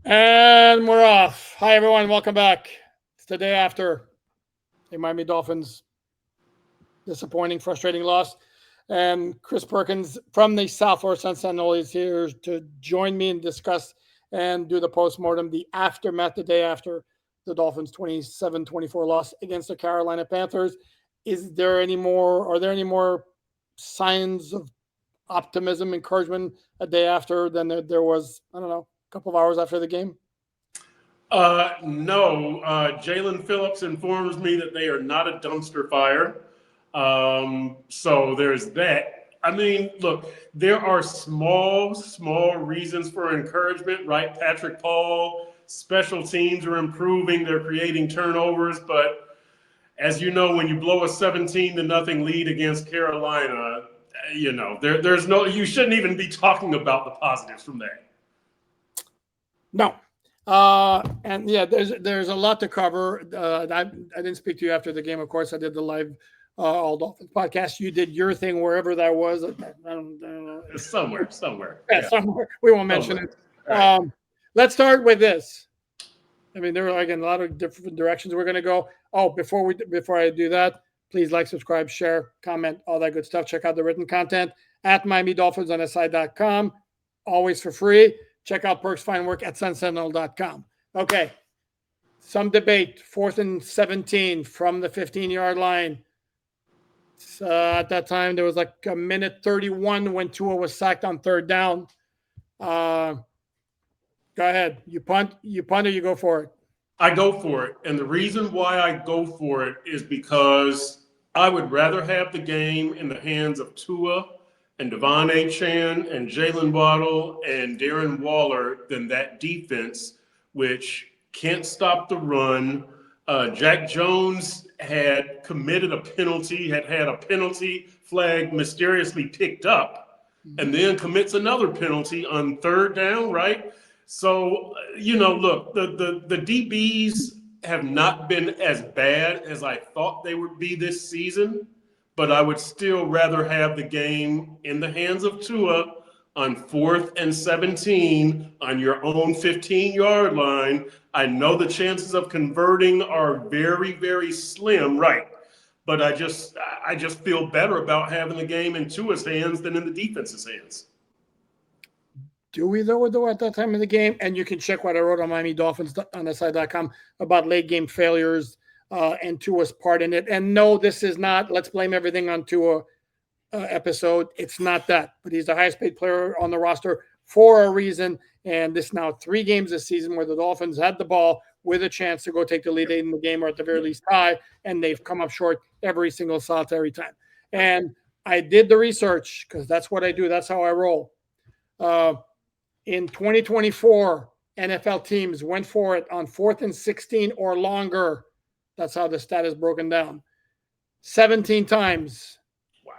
And we're off. Hi, everyone. Welcome back. It's the day after the Miami Dolphins' disappointing, frustrating loss. And Chris Perkins from the South Florida Sun Sentinel is here to join me and discuss and do the postmortem, the aftermath, the day after the Dolphins' 27-24 loss against the Carolina Panthers. Are there any more signs of optimism, encouragement a day after than there was, I don't know, a couple of hours after the game? No. Jalen Phillips informs me that they are not a dumpster fire. So there's that. I mean, look, there are small reasons for encouragement, right? Patrick Paul, special teams are improving, they're creating turnovers, but as you know, when you blow a 17 to nothing lead against Carolina, there's no, you shouldn't even be talking about the positives from that. No. And yeah, there's a lot to cover. I didn't speak to you after the game. Of course, I did the live All Dolphins podcast. You did your thing wherever that was. I don't know. Somewhere. Yeah, Yeah, somewhere. We won't mention somewhere. it. All right. Let's start with this. I mean, there are again a lot of different directions we're going to go. Oh, before I do that, please like, subscribe, share, comment, all that good stuff. Check out the written content at Miami Dolphins on SI.com, always for free. Check out Perk's fine work at sunsentinel.com. Okay, some debate. 4th and 17 from the 15-yard line. At that time, there was like a minute 31 when Tua was sacked on third down. Go ahead. You punt, or you go for it. I go for it. And the reason why I go for it is because I would rather have the game in the hands of Tua and Devon Chan and Jalen Waddle and Darren Waller than that defense, which can't stop the run. Jack Jones had committed a penalty, had a penalty flag mysteriously picked up, and then commits another penalty on third down, right? So, look, the DBs have not been as bad as I thought they would be this season, but I would still rather have the game in the hands of Tua on 4th and 17 on your own 15-yard line. I know the chances of converting are very slim, right? But I just feel better about having the game in Tua's hands than in the defense's hands. Do we though at that time of the game? And you can check what I wrote on Miami Dolphins on SI.com about late game failures and Tua's part in it. And no, this is not let's blame everything on Tua episode. It's not that, but he's the highest paid player on the roster for a reason. And this now 3 games this season where the Dolphins had the ball with a chance to go take the lead in the game or at the very least tie, and they've come up short every single solitary time. And I did the research because that's what I do. That's how I roll. In 2024, NFL teams went for it on 4th and 16 or longer. That's how the stat is broken down. 17 times. Wow.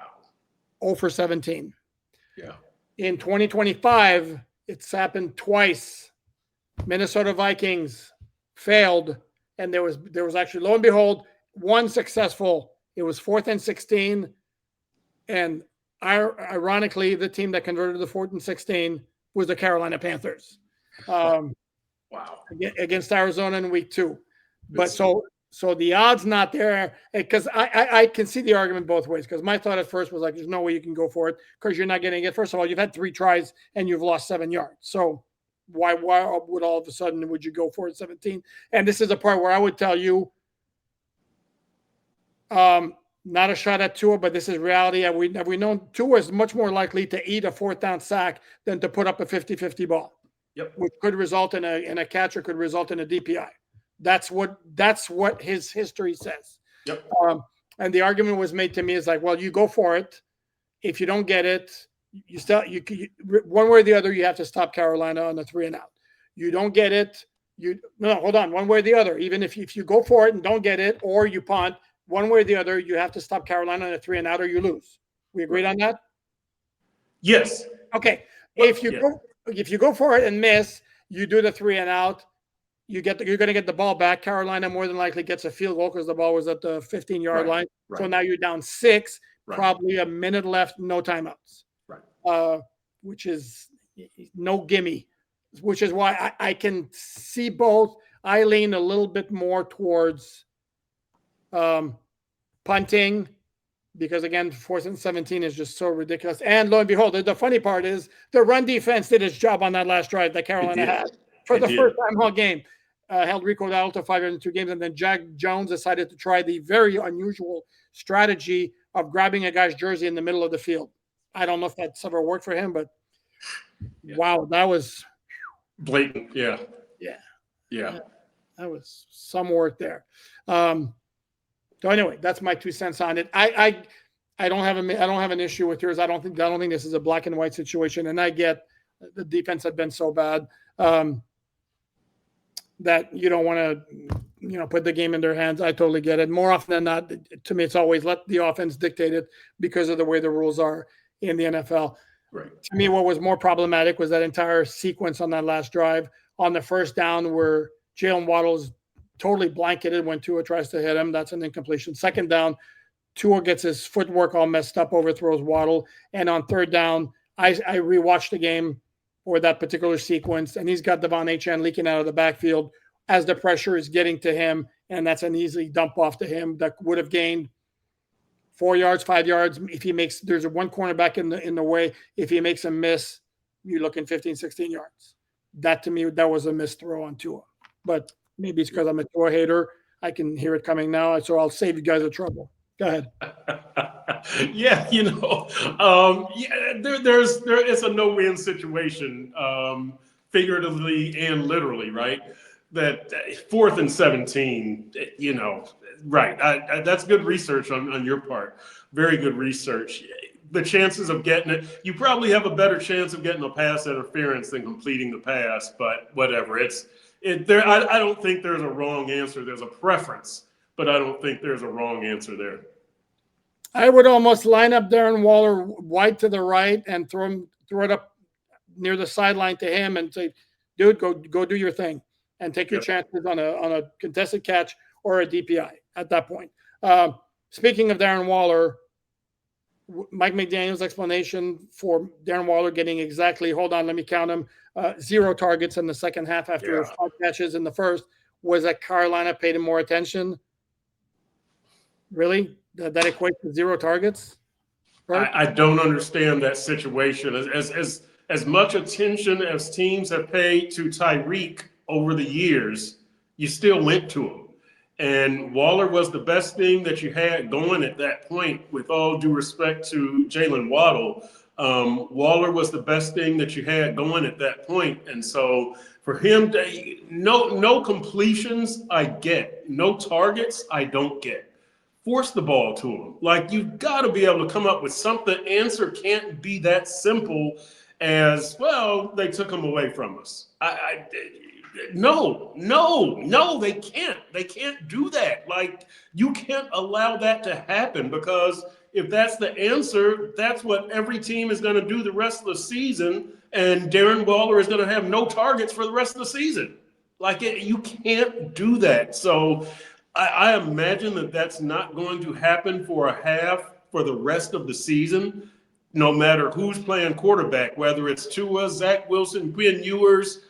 0 for 17. Yeah. In 2025, it's happened twice. Minnesota Vikings failed, and there was actually, lo and behold, one successful. It was 4th and 16, and ironically, the team that converted the 4th and 16 was the Carolina Panthers. Wow. Against Arizona in week 2. But so the odds not there, because I can see the argument both ways, because my thought at first was like, there's no way you can go for it because you're not getting it. First of all, you've had 3 tries and you've lost 7 yards. So why would all of a sudden would you go for it 17? And this is a part where I would tell you, not a shot at Tua, but this is reality. Have we known Tua is much more likely to eat a 4th down sack than to put up a 50-50 ball, which could result in a catch or could result in a DPI. That's what his history says. Yep. And the argument was made to me is like, well, you go for it. If you don't get it, you one way or the other, you have to stop Carolina on the 3 and out. You don't get it. Hold on. One way or the other, even if you go for it and don't get it, or you punt, one way or the other, you have to stop Carolina on a 3 and out, or you lose. We agreed on that? Yes. Okay. If you go for it and miss, you do the 3 and out. You're going to get the ball back. Carolina more than likely gets a field goal because the ball was at the 15-yard line. Right. So now you're down 6, probably a minute left, no timeouts. Right. Which is no gimme. which is why I can see both. I lean a little bit more towards punting because, again, 4th and 17 is just so ridiculous. And lo and behold, the funny part is the run defense did its job on that last drive that Carolina had for the first time all game. Held Rico Dowdle to 502 games, and then Jack Jones decided to try the very unusual strategy of grabbing a guy's jersey in the middle of the field. I don't know if that's ever worked for him, but wow, that was blatant. Yeah. That was some work there. So anyway, that's my 2 cents on it. I don't have an issue with yours. I don't think this is a black and white situation. And I get the defense had been so bad that you don't want to, put the game in their hands. I totally get it. More often than not, to me, it's always let the offense dictate it because of the way the rules are in the NFL. Right. To me, what was more problematic was that entire sequence on that last drive on the first down where Jalen Waddle's totally blanketed when Tua tries to hit him. That's an incompletion. Second down, Tua gets his footwork all messed up, overthrows Waddle. And on third down, I rewatched the game for that particular sequence, and he's got Devon Achane leaking out of the backfield as the pressure is getting to him, and that's an easy dump off to him that would have gained 4 yards, 5 yards. If he makes, there's one cornerback in the way. If he makes a miss, you're looking 15, 16 yards. That, to me, that was a missed throw on Tua. But maybe it's because I'm a Tua hater. I can hear it coming now, so I'll save you guys the trouble. Go ahead. Yeah, it's a no-win situation, figuratively and literally, right? That 4th and 17, right. That's good research on your part. Very good research. The chances of getting it, you probably have a better chance of getting a pass interference than completing the pass, but whatever. I don't think there's a wrong answer. There's a preference, but I don't think there's a wrong answer there. I would almost line up Darren Waller wide to the right and throw it up near the sideline to him and say, dude, go do your thing and take your chances on a contested catch or a DPI at that point. Speaking of Darren Waller, Mike McDaniel's explanation for Darren Waller getting exactly, hold on, let me count him, 0 targets in the second half after 5 catches in the first was that Carolina paid him more attention. Really? That equates to 0 targets? Right? I don't understand that situation. As much attention as teams have paid to Tyreek over the years, you still went to him. And Waller was the best thing that you had going at that point, with all due respect to Jalen Waddle. Waller was the best thing that you had going at that point. And so for him, no completions, I get. No targets, I don't get. Force the ball to him. Like, you've got to be able to come up with something. The answer can't be that simple as, well, they took him away from us. No, they can't. They can't do that. Like, you can't allow that to happen, because if that's the answer, that's what every team is going to do the rest of the season, and Darren Waller is going to have no targets for the rest of the season. Like, you can't do that. So I imagine that that's not going to happen for a half for the rest of the season, no matter who's playing quarterback, whether it's Tua, Zach Wilson, Quinn Ewers,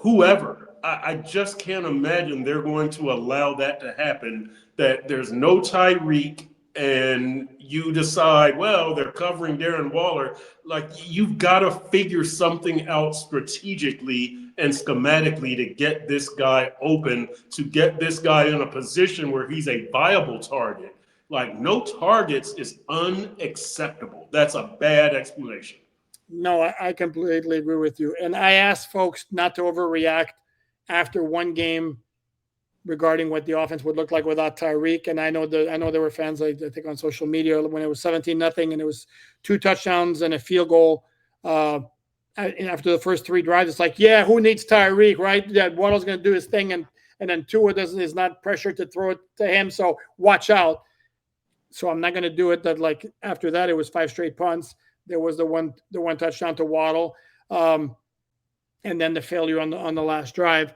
whoever. I just can't imagine they're going to allow that to happen, that there's no Tyreek and you decide, well, they're covering Darren Waller. Like, you've got to figure something out strategically and schematically to get this guy open, to get this guy in a position where he's a viable target. Like, no targets is unacceptable. That's a bad explanation. No, I completely agree with you. And I asked folks not to overreact after one game regarding what the offense would look like without Tyreek. And I know there were fans, I think, on social media when it was 17-0 and it was 2 touchdowns and a field goal. After the first 3 drives, it's like, yeah, who needs Tyreek, right? That Waddle's going to do his thing, and then Tua is not pressured to throw it to him, so watch out. So I'm not going to do it. That, like, after that, it was 5 straight punts. There was the one touchdown to Waddle, and then the failure on the last drive.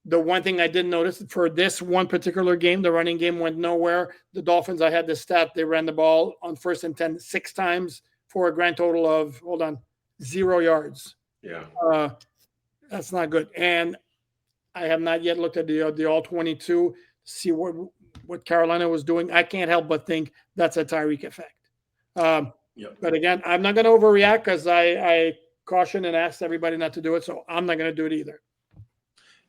The one thing I didn't notice for this one particular game, the running game went nowhere. The Dolphins, I had this stat, they ran the ball on 1st and 10 6 times for a grand total of 0 yards. Yeah. That's not good. And I have not yet looked at the all 22 to see what Carolina was doing. I can't help but think that's a Tyreek effect. Um, Yep. but again, I'm not going to overreact because I caution and asked everybody not to do it, so I'm not going to do it either.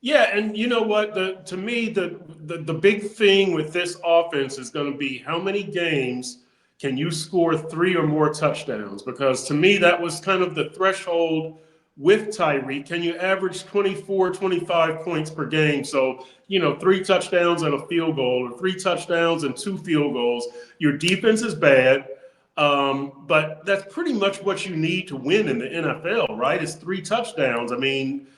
Yeah, and you know what? To me, the big thing with this offense is going to be how many games can you score 3 or more touchdowns? Because to me, that was kind of the threshold with Tyreek. Can you average 24, 25 points per game? So, 3 touchdowns and a field goal, or 3 touchdowns and 2 field goals. Your defense is bad. But that's pretty much what you need to win in the NFL, right? It's 3 touchdowns. I mean,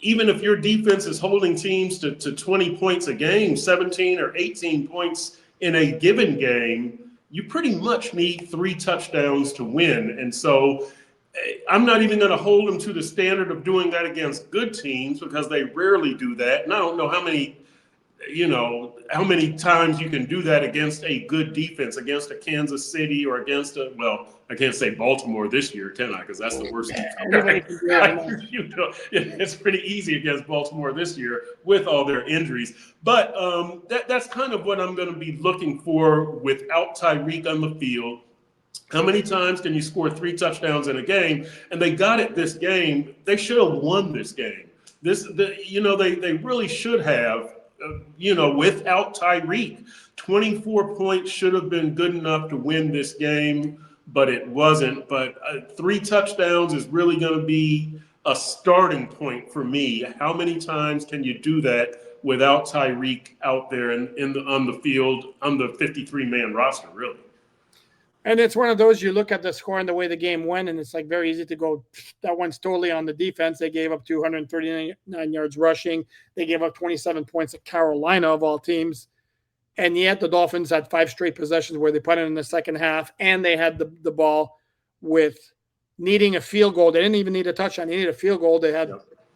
even if your defense is holding teams to 20 points a game, 17 or 18 points in a given game, you pretty much need 3 touchdowns to win. And so I'm not even going to hold them to the standard of doing that against good teams because they rarely do that. And I don't know how many times you can do that against a good defense, against a Kansas City or against I can't say Baltimore this year, can I? Because that's the worst defense. Anybody can do it. It's pretty easy against Baltimore this year with all their injuries. But that's kind of what I'm going to be looking for without Tyreek on the field. How many times can you score 3 touchdowns in a game? And they got it this game. They should have won this game. They really should have. Without Tyreek, 24 points should have been good enough to win this game, but it wasn't. But 3 touchdowns is really going to be a starting point for me. How many times can you do that without Tyreek out there on the field, on the 53-man roster, really? And it's one of those, you look at the score and the way the game went, and it's like very easy to go, that one's totally on the defense. They gave up 239 yards rushing. They gave up 27 points to Carolina, of all teams. And yet the Dolphins had 5 straight possessions where they put it in the second half, and they had the ball with needing a field goal. They didn't even need a touchdown. They needed a field goal. They had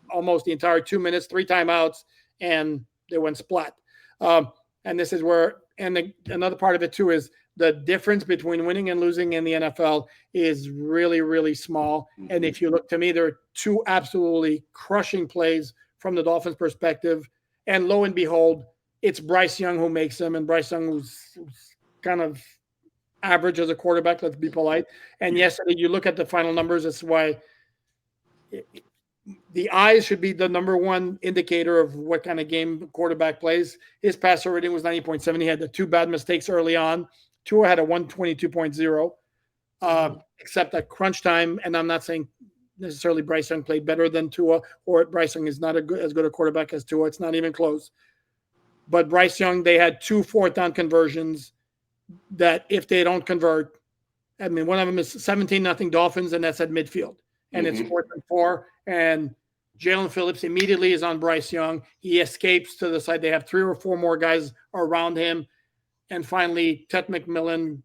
almost the entire 2 minutes, 3 timeouts, and they went splat. And this is where, and another part of it too is, the difference between winning and losing in the NFL is really, really small. Mm-hmm. And if you look, to me, there are 2 absolutely crushing plays from the Dolphins' perspective. And lo and behold, it's Bryce Young who makes them. And Bryce Young, who's kind of average as a quarterback, let's be polite. And yesterday, you look at the final numbers, that's why the eyes should be the number one indicator of what kind of game the quarterback plays. His passer rating was 90.7. He had the 2 bad mistakes early on. Tua had a 122.0, except at crunch time. And I'm not saying necessarily Bryce Young played better than Tua, or Bryce Young is not as good a quarterback as Tua. It's not even close. But Bryce Young, they had 2 fourth-down conversions that if they don't convert, I mean, one of them is 17-0 Dolphins, and that's at midfield. And it's 4th and 4. And Jalen Phillips immediately is on Bryce Young. He escapes to the side. They have 3 or 4 more guys around him. And finally, Ted McMillan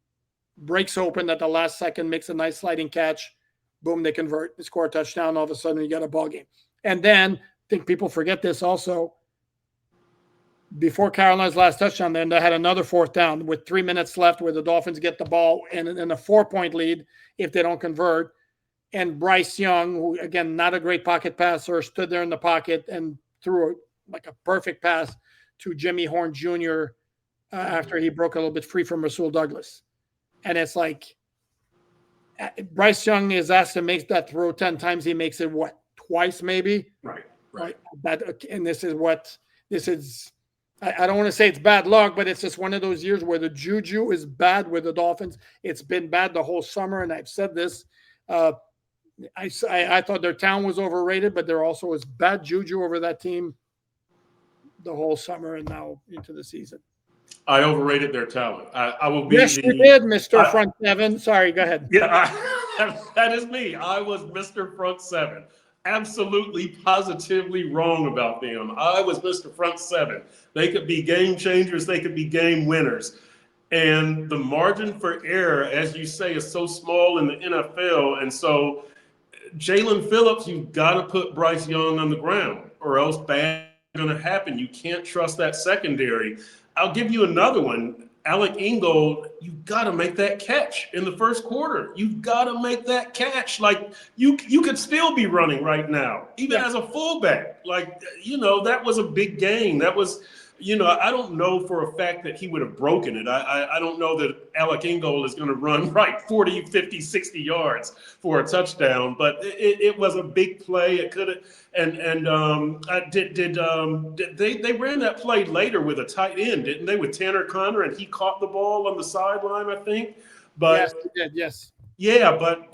breaks open at the last second, makes a nice sliding catch. Boom, they convert. They score a touchdown. All of a sudden, you got a ball game. And then, I think people forget this also, before Carolina's last touchdown, then they had another 4th down with 3 minutes left where the Dolphins get the ball and a 4-point lead if they don't convert. And Bryce Young, who, again, not a great pocket passer, stood there in the pocket and threw like a perfect pass to Jimmy Horn Jr., after he broke a little bit free from Rasul Douglas. And it's like Bryce Young is asked to make that throw 10 times. He makes it, twice maybe? Right. And this is, I don't want to say it's bad luck, but it's just one of those years where the juju is bad with the Dolphins. It's been bad the whole summer, and I've said this. I thought their talent was overrated, but there also was bad juju over that team the whole summer and now into the season. I overrated their talent. I will be. Yes, you did, Mr. Front Seven. Sorry, go ahead. Yeah, that is me. I was Mr. Front Seven. Absolutely, positively wrong about them. I was Mr. Front Seven. They could be game changers. They could be game winners. And the margin for error, as you say, is so small in the NFL. And so Jalen Phillips, you've got to put Bryce Young on the ground or else bad is going to happen. You can't trust that secondary. I'll give you another one. Alec Ingold, you've got to make that catch in the first quarter. You've got to make that catch. Like you could still be running right now, even as a fullback. Like, that was a big game. That was, I don't know for a fact that he would have broken it. I don't know that Alec Ingold is going to run 40, 50, 60 yards for a touchdown, but it was a big play. It could have, they ran that play later with a tight end, didn't they, with Tanner Connor, and he caught the ball on the sideline, I think. But yes, he did. Yes. Yeah, but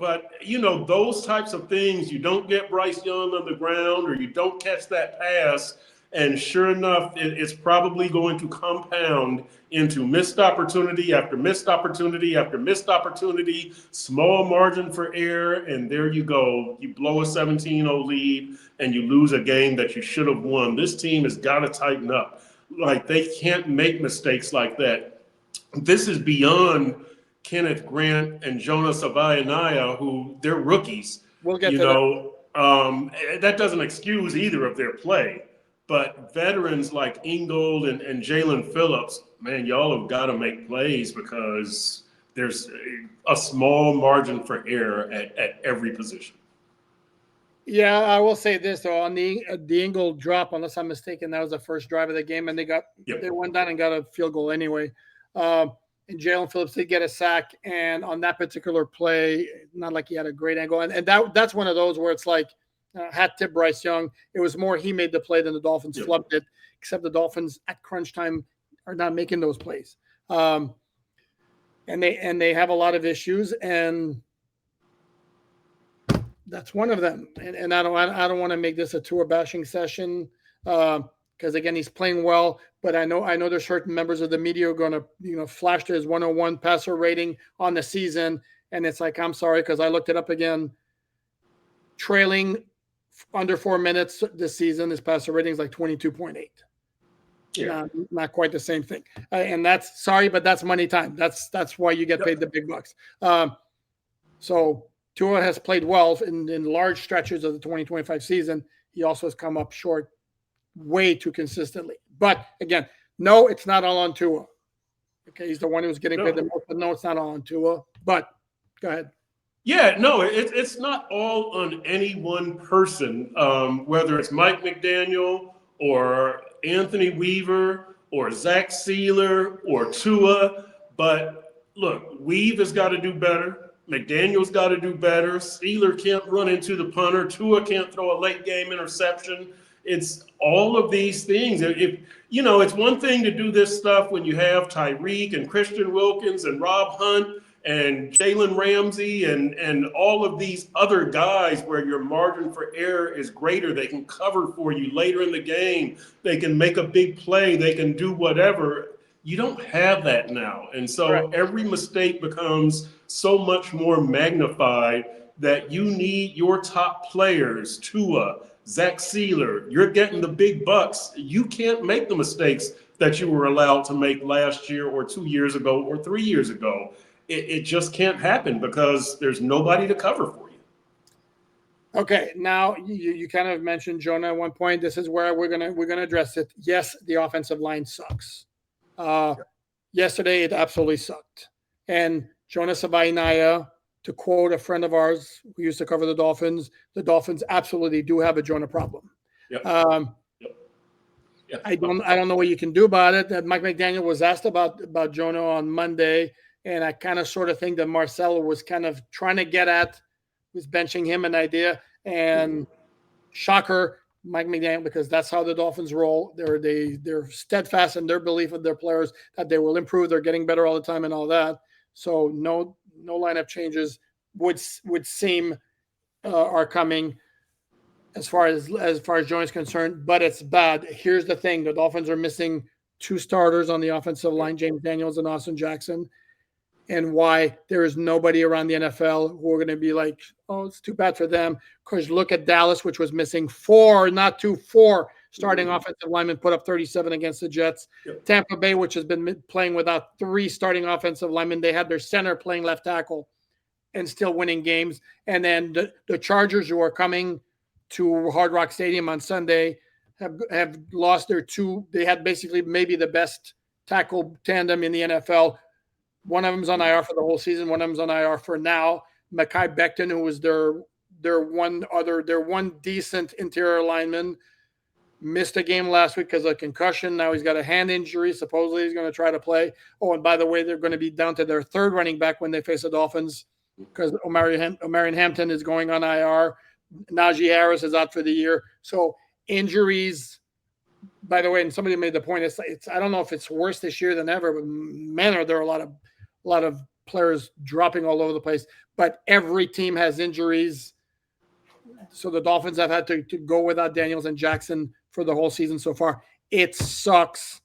those types of things, you don't get Bryce Young on the ground, or you don't catch that pass, and sure enough, it's probably going to compound into missed opportunity after missed opportunity after missed opportunity, small margin for error, and there you go. You blow a 17-0 lead, and you lose a game that you should have won. This team has got to tighten up. Like, they can't make mistakes like that. This is beyond Kenneth Grant and Jonas Avayanaya, who they're rookies. We'll get to that. That doesn't excuse either of their play. But veterans like Ingold and Jalen Phillips, man, y'all have got to make plays because there's a small margin for error at every position. Yeah, I will say this though, on the Ingold drop, unless I'm mistaken, that was the first drive of the game, and they went down and got a field goal anyway. And Jalen Phillips did get a sack, and on that particular play, not like he had a great angle, and that's one of those where it's like hat tip Bryce Young. It was more he made the play than the Dolphins flubbed it, except the Dolphins at crunch time are not making those plays, and they have a lot of issues, and that's one of them. And I don't want to make this a Tua bashing session because again, he's playing well, but I know there's certain members of the media who are going to flash to his 101 passer rating on the season, and it's like, I'm sorry, because I looked it up again. Trailing under 4 minutes this season, his passer rating is like 22.8. Yeah, not quite the same thing. And that's sorry, but that's money time. That's why you get paid the big bucks. So Tua has played well in large stretches of the 2025 season. He also has come up short way too consistently. But again, no, it's not all on Tua. Okay, he's the one who's getting paid the most, but no, it's not all on Tua. But go ahead. Yeah, no, it's not all on any one person, whether it's Mike McDaniel or Anthony Weaver or Zach Sealer or Tua. But look, Weave has got to do better. McDaniel's got to do better. Sealer can't run into the punter. Tua can't throw a late game interception. It's all of these things. It's one thing to do this stuff when you have Tyreek and Christian Wilkins and Rob Hunt and Jalen Ramsey and all of these other guys where your margin for error is greater. They can cover for you later in the game. They can make a big play. They can do whatever. You don't have that now. And so every mistake becomes so much more magnified that you need your top players, Tua, Zach Sealer. You're getting the big bucks. You can't make the mistakes that you were allowed to make last year or 2 years ago or 3 years ago. It just can't happen because there's nobody to cover for you. Okay, now you kind of mentioned Jonah at one point. This is where we're gonna address it. Yes, the offensive line sucks. Yesterday it absolutely sucked. And Jonas Avayanaya, to quote a friend of ours who used to cover the Dolphins absolutely do have a Jonah problem. Yep. I don't know what you can do about it. Mike McDaniel was asked about Jonah on Monday. And I kind of sort of think that Marcelo was kind of trying to get at, was benching him an idea. And shocker, Mike McDaniel, because that's how the Dolphins roll. They're steadfast in their belief of their players that they will improve. They're getting better all the time and all that. So no lineup changes would seem are coming as far as Jonah is concerned. But it's bad. Here's the thing: the Dolphins are missing 2 starters on the offensive line, James Daniels and Austin Jackson. And why there is nobody around the NFL who are going to be like, oh, it's too bad for them. Because look at Dallas, which was missing 4 starting offensive linemen, put up 37 against the Jets. Yep. Tampa Bay, which has been playing without 3 starting offensive linemen. They had their center playing left tackle and still winning games. And then the Chargers, who are coming to Hard Rock Stadium on Sunday, have lost their 2. They had basically maybe the best tackle tandem in the NFL. One of them's on IR for the whole season. One of them's on IR for now. Mekhi Becton, who was their one decent interior lineman, missed a game last week because of concussion. Now he's got a hand injury. Supposedly he's going to try to play. Oh, and by the way, they're going to be down to their third running back when they face the Dolphins because Omarion Hampton is going on IR. Najee Harris is out for the year. So injuries, by the way, and somebody made the point, it's I don't know if it's worse this year than ever, but man, are there a lot of players dropping all over the place. But every team has injuries. So the Dolphins have had to go without Daniels and Jackson for the whole season so far. It sucks,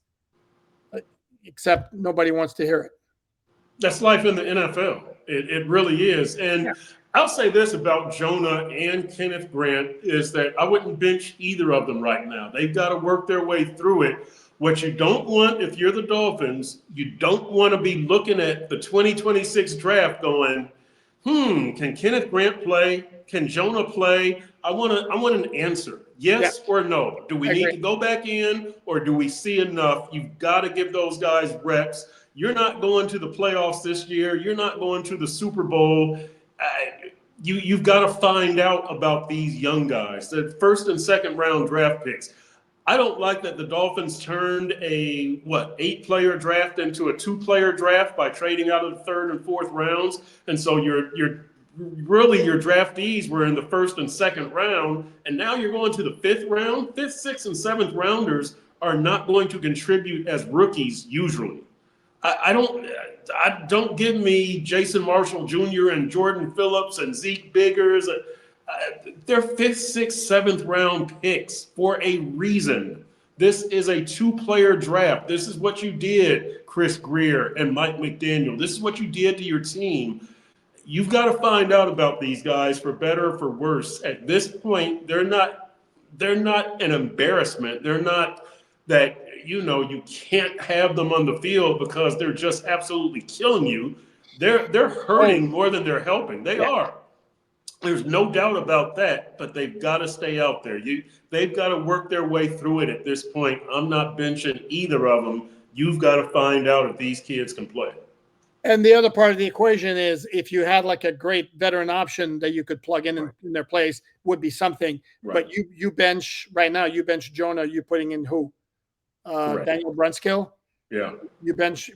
except nobody wants to hear it. That's life in the NFL. It really is. And I'll say this about Jonah and Kenneth Grant is that I wouldn't bench either of them right now. They've got to work their way through it. What you don't want, if you're the Dolphins, you don't want to be looking at the 2026 draft going, can Kenneth Grant play? Can Jonah play? I want an answer. Yes or no? Do we need to go back in, or do we see enough? You've got to give those guys reps. You're not going to the playoffs this year. You're not going to the Super Bowl. You've got to find out about these young guys, the first and second round draft picks. I don't like that the Dolphins turned a 8-player draft into a 2-player draft by trading out of the third and fourth rounds. And so your draftees were in the first and second round, and now you're going to the fifth round. Fifth, sixth, and seventh rounders are not going to contribute as rookies usually. I don't give me Jason Marshall Jr. and Jordan Phillips and Zeke Biggers. They're fifth, sixth, seventh round picks for a reason. This is a 2-player draft. This is what you did, Chris Greer and Mike McDaniel. This is what you did to your team. You've got to find out about these guys for better or for worse. At this point, they're not an embarrassment. They're not that, you can't have them on the field because they're just absolutely killing you. They're hurting more than they're helping. They are. There's no doubt about that, but they've got to stay out there. They've got to work their way through it at this point. I'm not benching either of them. You've got to find out if these kids can play. And the other part of the equation is if you had like a great veteran option that you could plug in their place would be something. Right. But you bench right now, you bench Jonah, you're putting in who? Daniel Brunskill? Yeah. You bench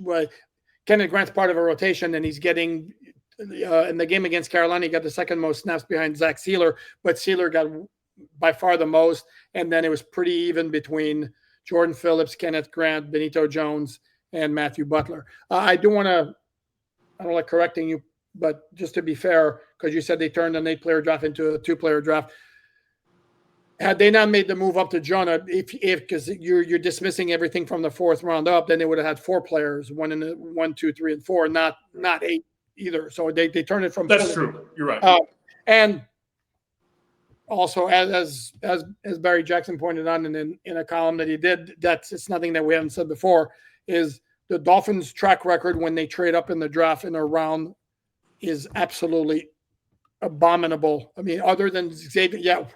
Kenneth Grant's part of a rotation, and he's getting in the game against Carolina, he got the second most snaps behind Zach Sealer, but Sealer got by far the most. And then it was pretty even between Jordan Phillips, Kenneth Grant, Benito Jones, and Matthew Butler. I don't like correcting you, but just to be fair, because you said they turned an 8-player draft into a 2-player draft. Had they not made the move up to Jonah, because you're dismissing everything from the 4th round up, then they would have had 4 players, 1, 2, 3, and 4, not 8 either. So they turned it from. That's true. You're right. And also, as Barry Jackson pointed out in a column that he did, it's nothing that we haven't said before, is the Dolphins' track record when they trade up in the draft in a round is absolutely abominable. I mean, other than Xavier,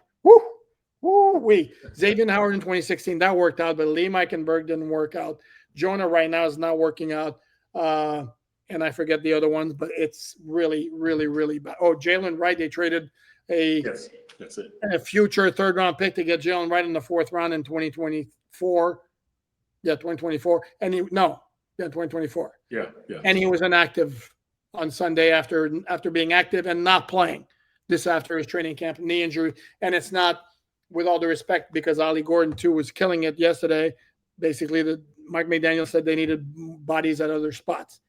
Xavier Howard in 2016, that worked out, but Lee Meikenberg didn't work out. Jonah right now is not working out. And I forget the other ones, but it's really, really, really bad. Oh, Jalen Wright, they traded a future 3rd-round pick to get Jalen Wright in the 4th round in 2024. Yeah, 2024. 2024. Yeah. And he was inactive on Sunday after being active and not playing this after his training camp knee injury. And it's not, with all due respect, because Ollie Gordon, too, was killing it yesterday. Basically, Mike McDaniel said they needed bodies at other spots.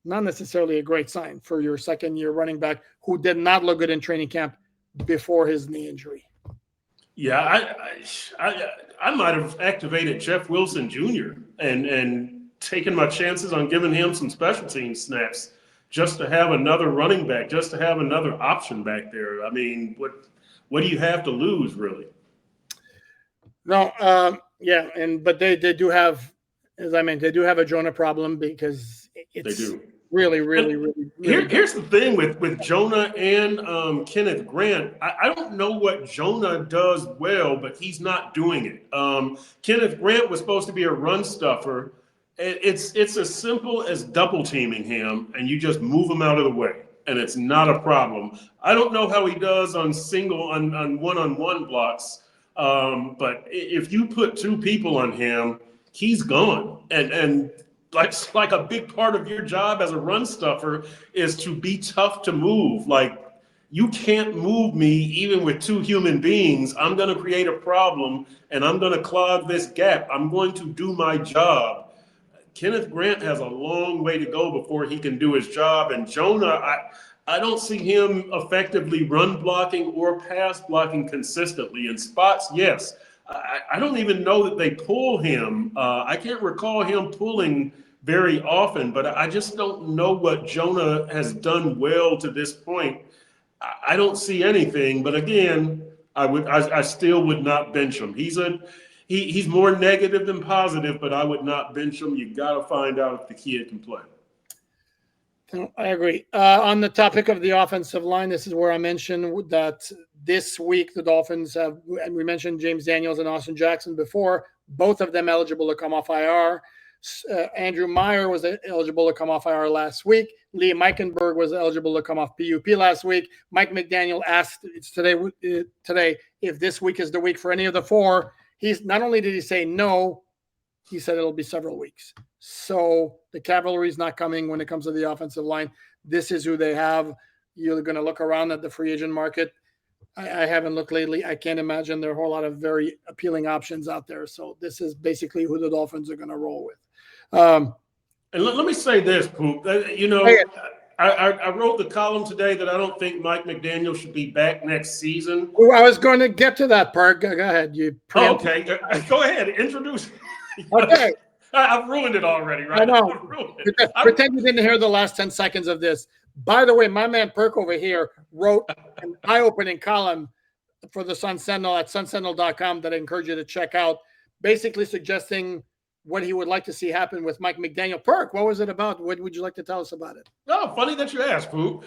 Not necessarily a great sign for your second-year running back who did not look good in training camp before his knee injury. Yeah, I might have activated Jeff Wilson Jr. and taken my chances on giving him some special team snaps just to have another running back, just to have another option back there. I mean, what do you have to lose, really? No, but they do have, as I mentioned, they do have a Jonah problem because it's they do. Really. Here's the thing with Jonah and Kenneth Grant. I don't know what Jonah does well, but he's not doing it. Kenneth Grant was supposed to be a run stuffer. It's as simple as double teaming him, and you just move him out of the way, and it's not a problem. I don't know how he does on one-on-one blocks, but if you put two people on him, he's gone. And like a big part of your job as a run stuffer is to be tough to move. Like, you can't move me even with two human beings. I'm going to create a problem, and I'm going to clog this gap. I'm going to do my job. Kenneth Grant has a long way to go before he can do his job. And Jonah, I don't see him effectively run blocking or pass blocking consistently. In spots, yes. I don't even know that they pull him. I can't recall him pulling very often, but I just don't know what Jonah has done well to this point. I don't see anything, but again, I still would not bench him. He's more negative than positive, but I would not bench him. You got to find out if the kid can play. I agree. On the topic of the offensive line, this is where I mentioned that this week the Dolphins have, and we mentioned James Daniels and Austin Jackson before, both of them eligible to come off IR. Andrew Meyer was eligible to come off IR last week. Lee Meikenberg was eligible to come off PUP last week. Mike McDaniel asked today if this week is the week for any of the four. He's not only did he say no, he said it'll be several weeks. So the cavalry is not coming when it comes to the offensive line. This is who they have. You're going to look around at the free agent market. I haven't looked lately. I can't imagine there are a whole lot of very appealing options out there. So this is basically who the Dolphins are going to roll with. And let me say this, Poop. I wrote the column today that I don't think Mike McDaniel should be back next season. I was going to get to that part. Go ahead. Okay. Go ahead. Introduce. Okay. I've ruined it already, right? I know. Pretend you didn't hear the last 10 seconds of this. By the way, my man Perk over here wrote an eye-opening column for the Sun Sentinel at sunsentinel.com that I encourage you to check out, basically suggesting what he would like to see happen with Mike McDaniel. Perk, what was it about? What would you like to tell us about it? Oh, funny that you asked, Poop.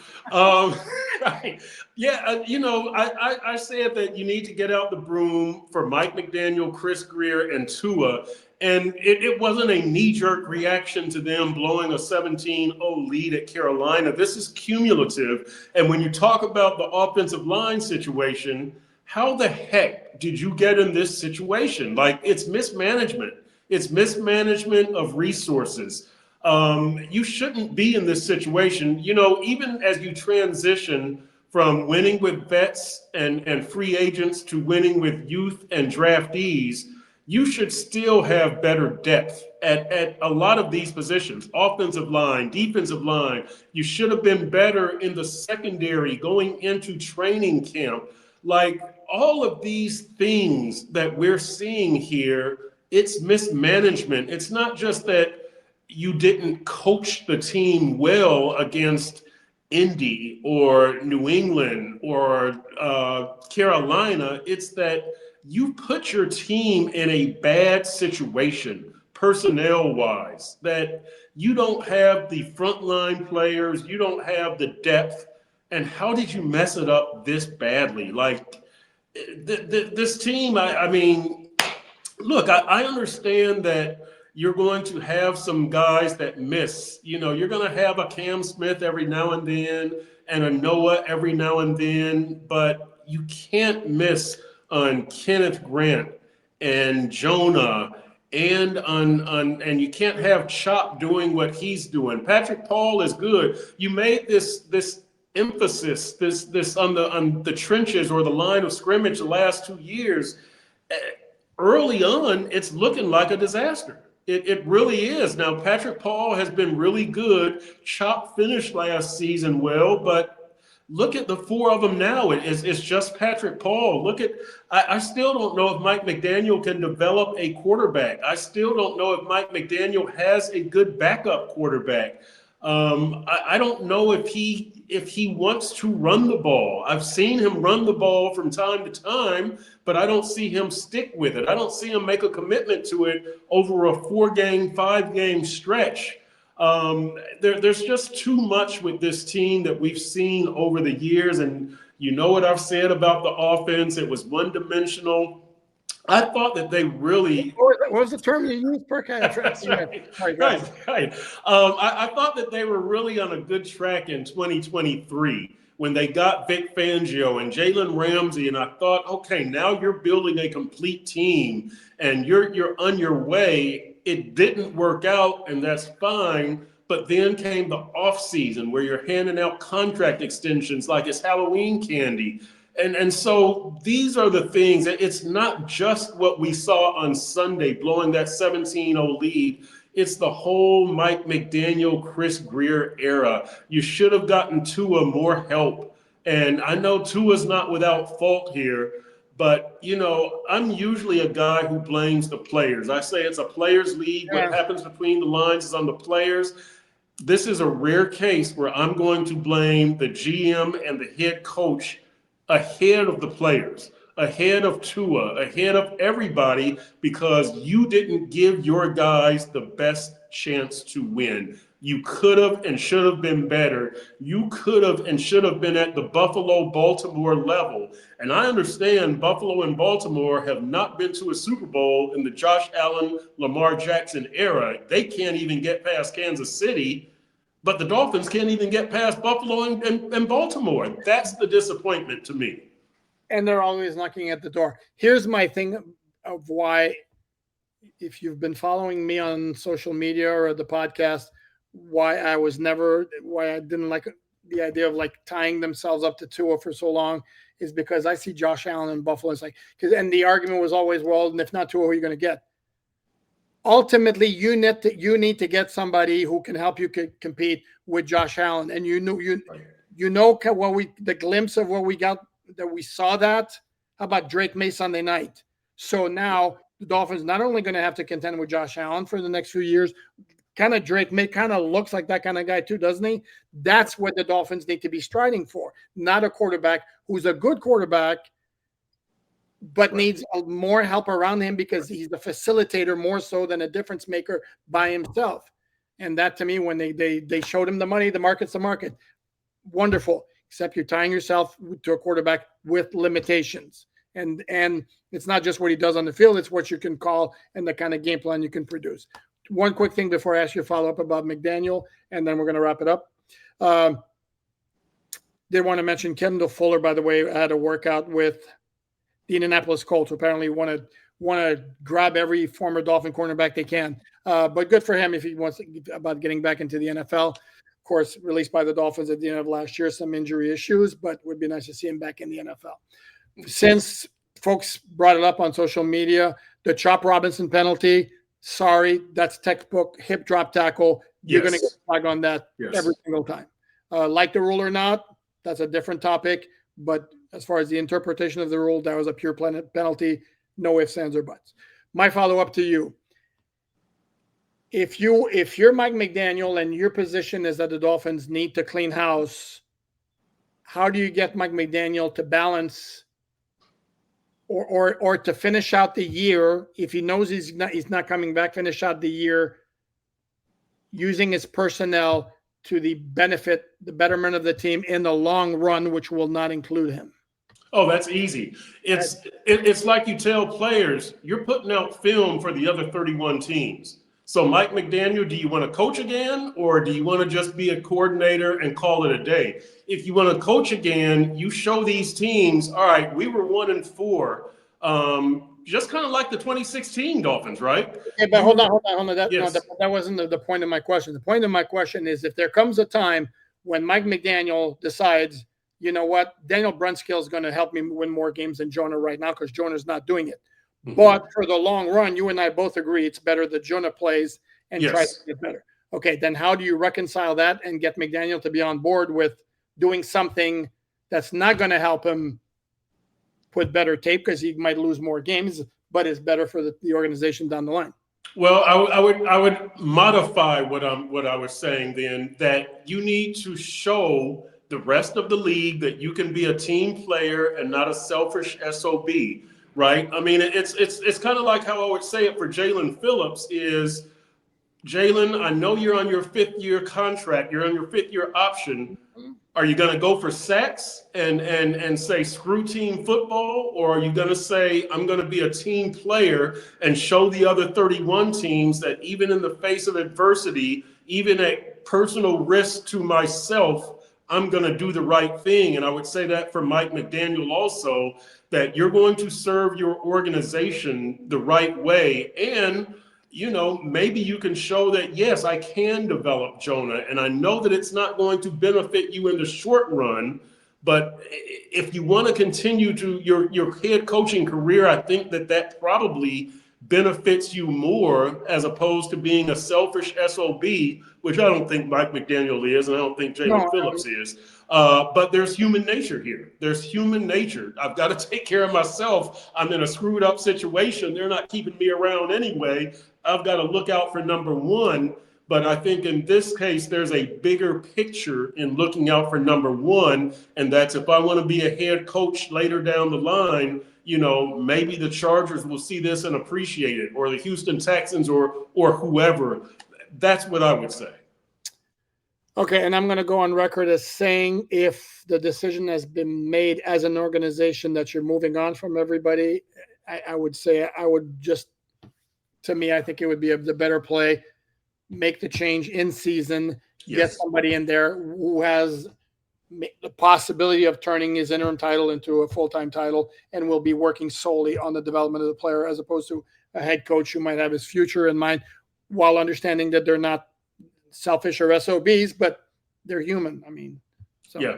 Yeah, I said that you need to get out the broom for Mike McDaniel, Chris Greer, and Tua. And it wasn't a knee-jerk reaction to them blowing a 17-0 lead at Carolina. This is cumulative. And when you talk about the offensive line situation, how the heck did you get in this situation? Like, it's mismanagement. It's mismanagement of resources. You shouldn't be in this situation. Even as you transition from winning with vets and free agents to winning with youth and draftees, you should still have better depth at a lot of these positions. Offensive line, defensive line. You should have been better in the secondary going into training camp. Like, all of these things that we're seeing here, it's mismanagement. It's not just that you didn't coach the team well against Indy or New England or Carolina. It's that you put your team in a bad situation, personnel-wise, that you don't have the frontline players, you don't have the depth, and how did you mess it up this badly? Like, this team, I mean, look, I understand that you're going to have some guys that miss. You're going to have a Cam Smith every now and then and a Noah every now and then, but you can't miss on Kenneth Grant and Jonah and you can't have Chop doing what he's doing. Patrick Paul is good. You made this emphasis, this on the trenches or the line of scrimmage the last 2 years. Early on, it's looking like a disaster. It really is. Now, Patrick Paul has been really good. Chop finished last season well, but look at the four of them now. It's just Patrick Paul. I still don't know if Mike McDaniel can develop a quarterback. I still don't know if Mike McDaniel has a good backup quarterback. I don't know if he wants to run the ball. I've seen him run the ball from time to time, but I don't see him stick with it. I don't see him make a commitment to it over a 4-game, 5-game stretch. There's just too much with this team that we've seen over the years. And you know what I've said about the offense? It was one-dimensional. I thought that they really what was the term you used, Perk? That's right. Right, Right. I thought that they were really on a good track in 2023 when they got Vic Fangio and Jalen Ramsey, and I thought, okay, now you're building a complete team and you're on your way. It didn't work out, and that's fine. But then came the off season where you're handing out contract extensions like it's Halloween candy. And so these are the things. It's not just what we saw on Sunday, blowing that 17-0 lead. It's the whole Mike McDaniel, Chris Greer era. You should have gotten Tua more help. And I know Tua's not without fault here, but, I'm usually a guy who blames the players. I say it's a players' league. yeah. What happens between the lines is on the players. This is a rare case where I'm going to blame the GM and the head coach ahead of the players, ahead of Tua, ahead of everybody, because you didn't give your guys the best chance to win. You could have and should have been better. You could have and should have been at the Buffalo-Baltimore level. And I understand Buffalo and Baltimore have not been to a Super Bowl in the Josh Allen, Lamar Jackson era. They can't even get past Kansas City. But the Dolphins can't even get past Buffalo and Baltimore. That's the disappointment to me. And they're always knocking at the door. Here's my thing of why, if you've been following me on social media or the podcast, why I didn't like the idea of like tying themselves up to Tua for so long is because I see Josh Allen in Buffalo. It's like, and the argument was always, well, and if not Tua, who are you going to get? Ultimately, you need to get somebody who can help you compete with Josh Allen, and the glimpse of what we got, that we saw that. How about Drake May Sunday night? So now the Dolphins not only going to have to contend with Josh Allen for the next few years, kind of Drake May kind of looks like that kind of guy too, doesn't he? That's what the Dolphins need to be striding for, not a quarterback who's a good quarterback, but needs more help around him because he's the facilitator more so than a difference maker by himself. And that, to me, when they showed him the money, the market's the market. Wonderful, except you're tying yourself to a quarterback with limitations. And it's not just what he does on the field, it's what you can call and the kind of game plan you can produce. One quick thing before I ask you a follow-up about McDaniel, and then we're going to wrap it up. Did want to mention Kendall Fuller, by the way, had a workout with the Indianapolis Colts, who apparently want to grab every former Dolphin cornerback they can. But good for him if he wants about getting back into the NFL. Of course, released by the Dolphins at the end of last year, some injury issues, but it would be nice to see him back in the NFL. Since folks brought it up on social media, the Chop Robinson penalty, sorry, that's textbook hip drop tackle. You're going to get flagged on that every single time. Like the rule or not, that's a different topic. But as far as the interpretation of the rule, that was a pure penalty. No ifs, ands, or buts. My follow-up to you. If you're Mike McDaniel and your position is that the Dolphins need to clean house, how do you get Mike McDaniel to balance or to finish out the year, if he knows he's not coming back, finish out the year using his personnel to the betterment of the team in the long run, which will not include him? Oh, that's easy. It's like you tell players, you're putting out film for the other 31 teams. So Mike McDaniel, do you want to coach again, or do you want to just be a coordinator and call it a day? If you want to coach again, you show these teams, all right, we were 1-4, just kind of like the 2016 Dolphins, right? Okay, but hold on. Yes. That wasn't the point of my question. The point of my question is, if there comes a time when Mike McDaniel decides, you know what, Daniel Brunskill is going to help me win more games than Jonah right now because Jonah's not doing it. Mm-hmm. But for the long run, you and I both agree it's better that Jonah plays and tries to get better. Okay, then how do you reconcile that and get McDaniel to be on board with doing something that's not going to help him put better tape because he might lose more games, but is better for the organization down the line? Well, I would modify what I was saying then, that you need to show the rest of the league that you can be a team player and not a selfish SOB, right? I mean, it's kind of like how I would say it for Jalen Phillips is, Jalen, I know you're on your 5th year contract, you're on your 5th year option, Are you going to go for sacks and say screw team football, or are you going to say I'm going to be a team player and show the other 31 teams that even in the face of adversity, even at personal risk to myself, I'm going to do the right thing? And I would say that for Mike McDaniel also, that you're going to serve your organization the right way. And maybe you can show that, yes, I can develop Jonah. And I know that it's not going to benefit you in the short run. But if you want to continue to your head coaching career, I think that probably benefits you more as opposed to being a selfish SOB, which I don't think Mike McDaniel is, and I don't think Jalen Phillips is. But there's human nature here. There's human nature. I've got to take care of myself. I'm in a screwed up situation. They're not keeping me around anyway. I've got to look out for number one. But I think in this case, there's a bigger picture in looking out for number one. And that's if I want to be a head coach later down the line, maybe the Chargers will see this and appreciate it, or the Houston Texans or whoever. That's what I would say. Okay, and I'm going to go on record as saying if the decision has been made as an organization that you're moving on from everybody, I would say I would just, to me, I think it would be the better play. Make the change in season, get somebody in there who has the possibility of turning his interim title into a full-time title and will be working solely on the development of the player, as opposed to a head coach who might have his future in mind, while understanding that they're not selfish or SOBs, but they're human. I mean, so. Yeah.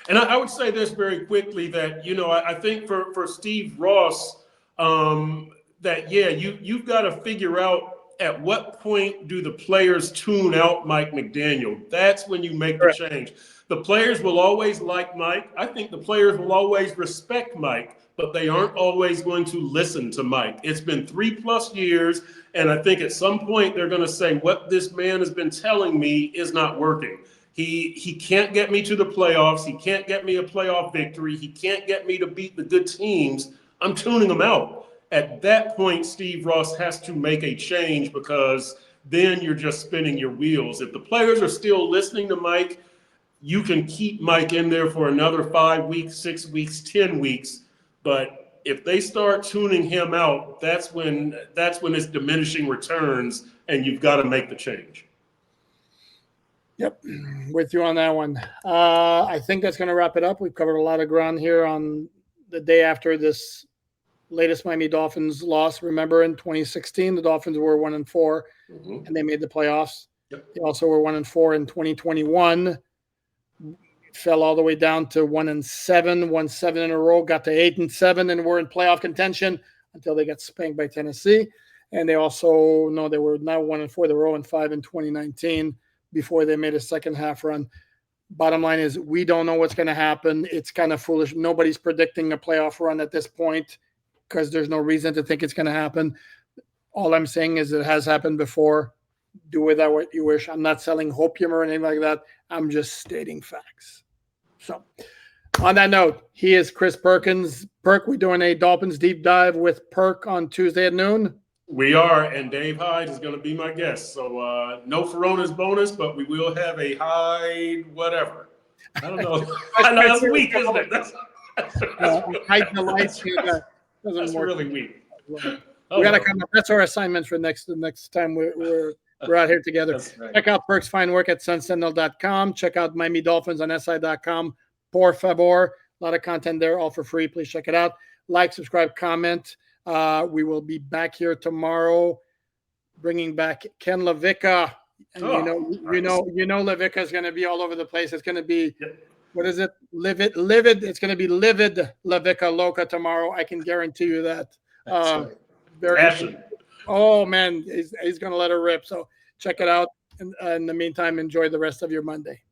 And I would say this very quickly that, I think for Steve Ross, that, you've got to figure out at what point do the players tune out Mike McDaniel. That's when you make the change. The players will always like Mike. I think the players will always respect Mike, but they aren't always going to listen to Mike. It's been 3+ years, and I think at some point they're going to say, what this man has been telling me is not working. He can't get me to the playoffs. He can't get me a playoff victory. He can't get me to beat the good teams. I'm tuning him out. At that point, Steve Ross has to make a change, because then you're just spinning your wheels. If the players are still listening to Mike, you can keep Mike in there for another 5 weeks, 6 weeks, 10 weeks. But if they start tuning him out, that's when it's diminishing returns, and you've got to make the change. Yep, with you on that one. I think that's going to wrap it up. We've covered a lot of ground here on the day after this latest Miami Dolphins loss. Remember, in 2016, the Dolphins were 1-4, and they made the playoffs. Yep. They also were 1-4 in 2021. Fell all the way down to 1-7, won 7 in a row, got to 8-7, and were in playoff contention until they got spanked by Tennessee. And they also, they were now 1-4. They were 0-5 in 2019 before they made a second half run. Bottom line is, we don't know what's going to happen. It's kind of foolish. Nobody's predicting a playoff run at this point, because there's no reason to think it's going to happen. All I'm saying is it has happened before. Do with that what you wish. I'm not selling hopium or anything like that. I'm just stating facts. So on that note, he is Chris Perkins. Perk, we're doing a Dolphins deep dive with Perk on Tuesday at noon. We are, and Dave Hyde is going to be my guest. So no Ferona's bonus, but we will have a Hyde whatever. I don't know. I know that's weak, isn't it? Hyde the lights. That's really weak. We gotta come up. That's our assignment for next time we're out here together. Right. Check out Perk's fine work at sunsentinel.com. Check out Miami Dolphins on SI.com. Por favor. A lot of content there, all for free. Please check it out. Like, subscribe, comment. We will be back here tomorrow, bringing back Ken LaVicka. And LaVicka is going to be all over the place. It's going to be. What is it? Livid. It's going to be livid LaVicka Loca tomorrow. I can guarantee you that. Very Oh, man. He's going to let her rip. So check it out. And in the meantime, enjoy the rest of your Monday.